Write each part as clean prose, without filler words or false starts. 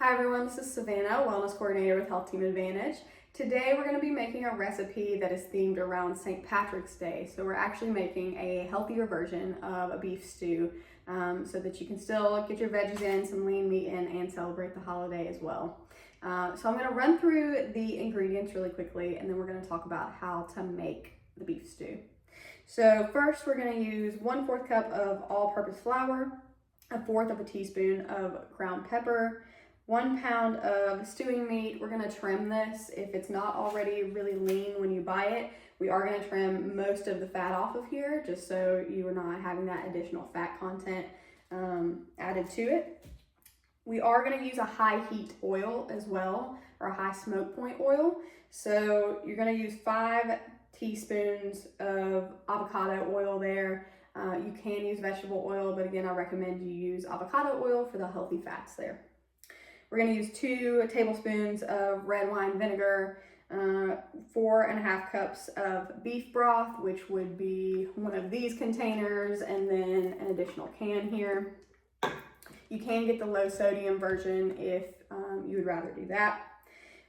Hi everyone, this is Savannah, Wellness Coordinator with HealthTeam Advantage. Today we're going to be making a recipe that is themed around St. Patrick's Day. So we're actually making a healthier version of a beef stew so that you can still get your veggies in, some lean meat in, and celebrate the holiday as well. So I'm going to run through the ingredients really quickly, and then we're going to talk about how to make the beef stew. So first we're going to use 1/4 cup of all-purpose flour, 1/4 teaspoon of ground pepper, 1 pound of stewing meat. We're gonna trim this. If it's not already really lean when you buy it, we are gonna trim most of the fat off of here just so you are not having that additional fat content added to it. We are gonna use a high heat oil as well, or a high smoke point oil. So you're gonna use 5 teaspoons of avocado oil there. You can use vegetable oil, but again, I recommend you use avocado oil for the healthy fats there. We're going to use 2 tablespoons of red wine vinegar, 4.5 cups of beef broth, which would be one of these containers, and then an additional can here. You can get the low sodium version if you would rather do that.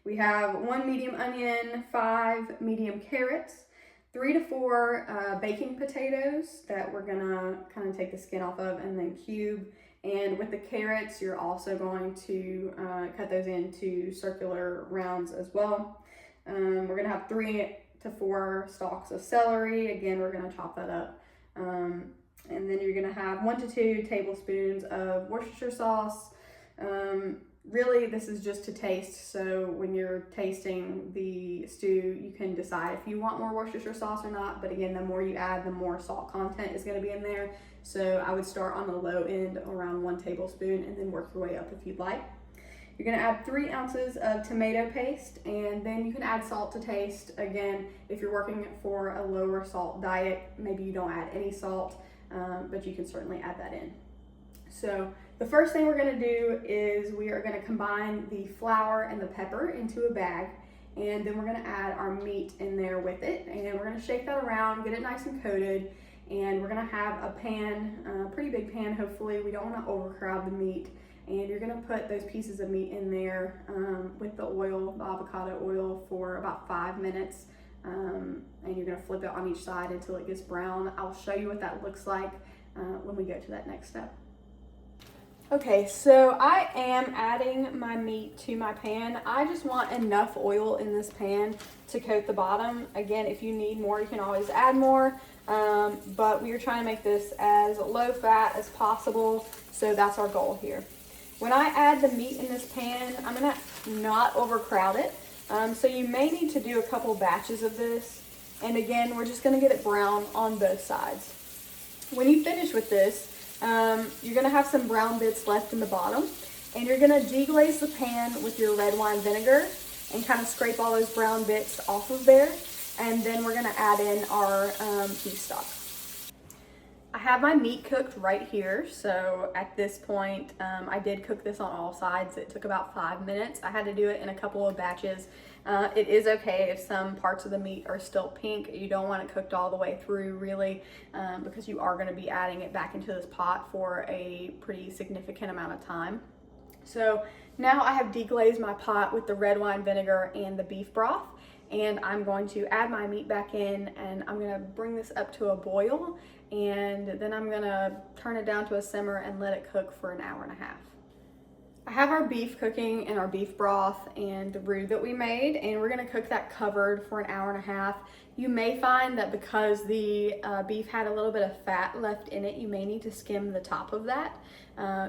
We have 1 medium onion, 5 medium carrots, 3 to 4 baking potatoes that we're gonna kind of take the skin off of and then cube. And with the carrots, you're also going to cut those into circular rounds as well. We're gonna have 3 to 4 stalks of celery. Again, we're gonna chop that up. And then you're gonna have 1 to 2 tablespoons of Worcestershire sauce. Really, this is just to taste. So when you're tasting the stew, you can decide if you want more Worcestershire sauce or not. But again, the more you add, the more salt content is gonna be in there. So I would start on the low end around 1 tablespoon and then work your way up if you'd like. You're gonna add 3 ounces of tomato paste, and then you can add salt to taste. Again, if you're working for a lower salt diet, maybe you don't add any salt, but you can certainly add that in. So the first thing we're gonna do is we are gonna combine the flour and the pepper into a bag, and then we're gonna add our meat in there with it, and we're gonna shake that around, get it nice and coated. And we're gonna have a pan, a pretty big pan hopefully. We don't wanna overcrowd the meat. And you're gonna put those pieces of meat in there with the oil, the avocado oil, for about 5 minutes. And you're gonna flip it on each side until it gets brown. I'll show you what that looks like when we go to that next step. Okay, so I am adding my meat to my pan. I just want enough oil in this pan to coat the bottom. Again, if you need more, you can always add more. But we are trying to make this as low fat as possible, so that's our goal here. When I add the meat in this pan, I'm gonna not overcrowd it. So you may need to do a couple batches of this. And again, we're just gonna get it brown on both sides. When you finish with this, you're gonna have some brown bits left in the bottom, and you're gonna deglaze the pan with your red wine vinegar and kind of scrape all those brown bits off of there. And then we're gonna add in our beef stock. I have my meat cooked right here. So at this point, I did cook this on all sides. It took about 5 minutes. I had to do it in a couple of batches. It is okay if some parts of the meat are still pink. You don't want it cooked all the way through really, because you are gonna be adding it back into this pot for a pretty significant amount of time. So now I have deglazed my pot with the red wine vinegar and the beef broth. And I'm going to add my meat back in, and I'm gonna bring this up to a boil, and then I'm gonna turn it down to a simmer and let it cook for 1.5 hours. I have our beef cooking in our beef broth and the roux that we made, and we're gonna cook that covered for 1.5 hours. You may find that because the beef had a little bit of fat left in it, you may need to skim the top of that.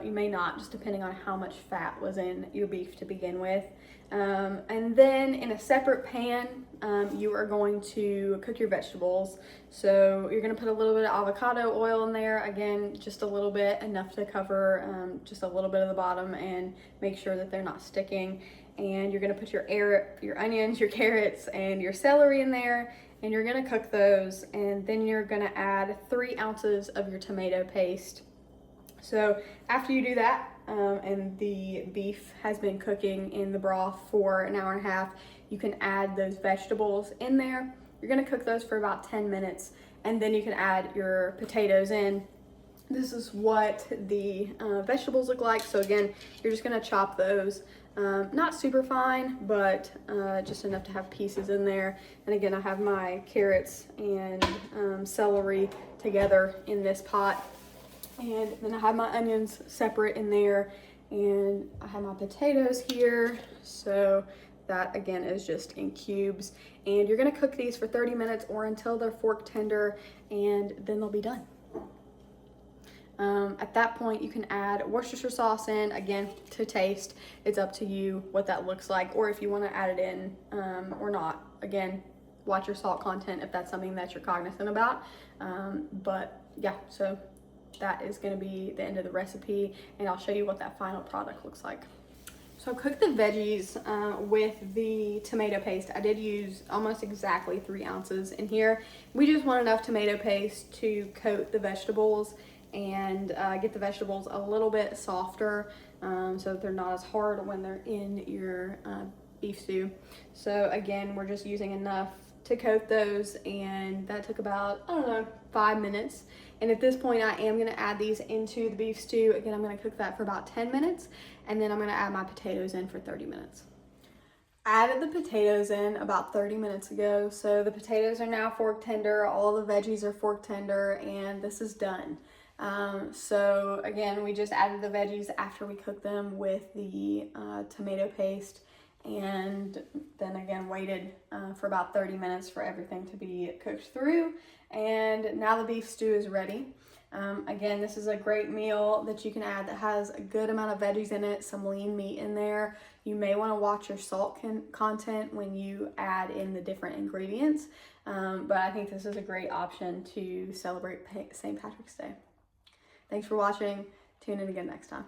You may not, just depending on how much fat was in your beef to begin with. And then in a separate pan, you are going to cook your vegetables. So you're gonna put a little bit of avocado oil in there. Again, just a little bit, enough to cover just a little bit of the bottom and make sure that they're not sticking. And you're gonna put your onions, your carrots, and your celery in there, and you're gonna cook those. And then you're gonna add 3 ounces of your tomato paste. So after you do that, and the beef has been cooking in the broth for 1.5 hours, you can add those vegetables in there. You're gonna cook those for about 10 minutes, and then you can add your potatoes in. This is what the vegetables look like. So again, you're just gonna chop those, not super fine, but just enough to have pieces in there. And again, I have my carrots and celery together in this pot. And then I have my onions separate in there. And I have my potatoes here. So that again is just in cubes. And you're gonna cook these for 30 minutes or until they're fork tender, and then they'll be done. At that point, you can add Worcestershire sauce in, again, to taste. It's up to you what that looks like, or if you want to add it in or not. Again, watch your salt content if that's something that you're cognizant about. But yeah, so that is going to be the end of the recipe, and I'll show you what that final product looks like. So I cooked the veggies with the tomato paste. I did use almost exactly 3 ounces in here. We just want enough tomato paste to coat the vegetables and get the vegetables a little bit softer so that they're not as hard when they're in your beef stew. So again, we're just using enough to coat those, and that took about, I don't know, 5 minutes. And at this point, I am gonna add these into the beef stew. Again, I'm gonna cook that for about 10 minutes, and then I'm gonna add my potatoes in for 30 minutes. I added the potatoes in about 30 minutes ago. So the potatoes are now fork tender, all the veggies are fork tender, and this is done. So again, we just added the veggies after we cooked them with the tomato paste, and then again waited for about 30 minutes for everything to be cooked through. And now the beef stew is ready. Again, this is a great meal that you can add that has a good amount of veggies in it, some lean meat in there. You may want to watch your salt content when you add in the different ingredients, but I think this is a great option to celebrate St. Patrick's Day. Thanks for watching. Tune in again next time.